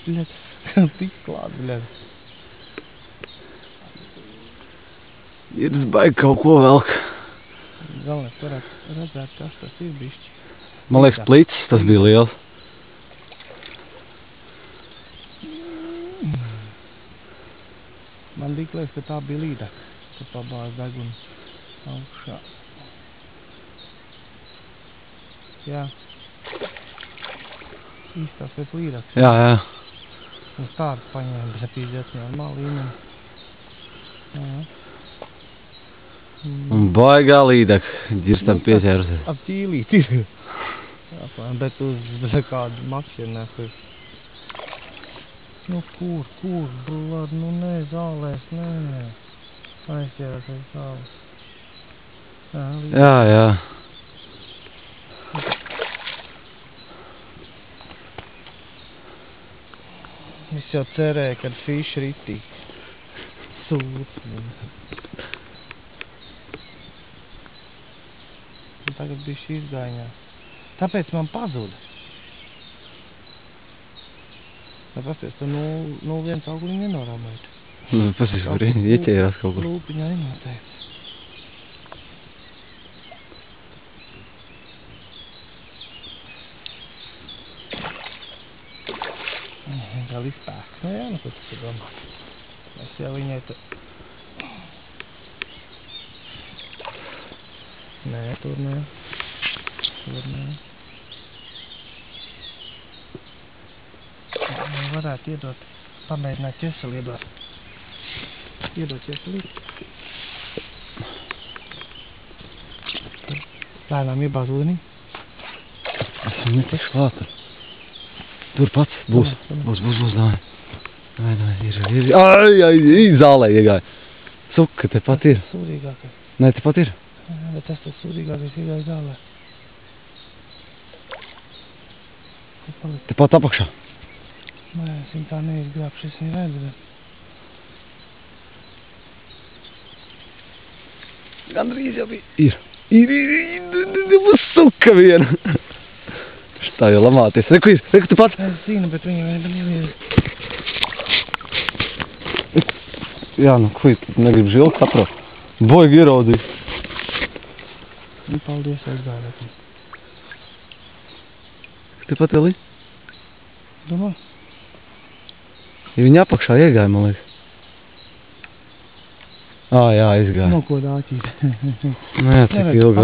bļet, tik klāt, bļet. Ir baigi kaut ko velk. Galvenais varētu redzēt, kas tas ir bišķi. Man liekas, plicis tas bija liels. Man liekas, ka tā bija līdaka. Tu pabāz degunu augšā. Jā. Īstās pēc līdaks. Jā, jā. Un stārts paņēma, bet pīdēt normāli līmeni. Jā. Un baigā līdaka. Ģirstam pieķērusies. Ap ķīlīt ir. Bet uz kādu makšķirnēku ir. Nu kur, blad, nu nē, zālēs, nē. Aizķērās aiz zāles. Jā, jā. Es jau cerēju, kad fiši ritīgi. Sūds. Un tagad bišķi izgāņās. Tāpēc man pazuda. Pasties, tu 0,1 augliņu nenorāmēt. Pasties, var ieķērās kaut kur. Lūpiņā nenoteic. Vēl izpēks. Nu jā, nu ko tas ir domāt. Es jau viņai te... Nē, tur nē. Tur nē. Varētu iedot, pamēģināt ķeseli iedot. Iedot ķeseli. Lēnām iebāz ūdenī. Esam netikšu klāt. Tur pats būs, dāj. Ai, zālē iegāja. Suka, te pat ir. Sūdīgākais. Nē, te pat ir. Bet tas sūdīgākais iegāja zālē. Te pat apakšā. Nē, es viņu tā neizgrābšu, es viņu redzu, bet... Gandrīz jau bija. Ir. Suka viena. Tā jau lamāties. Reku tu pats. Es zinu, bet viņa ir. Jā, nu, ko tu negribi žilkt, saprot. Boigi ieraudīja. Nu, paldies, aizgājāt. Te pat vēl ir? Domā? Ja viņa apakšā iegāja, man liekas. Jā, izgāja. Nu, ko dāķīt. Nē, cik ilgi.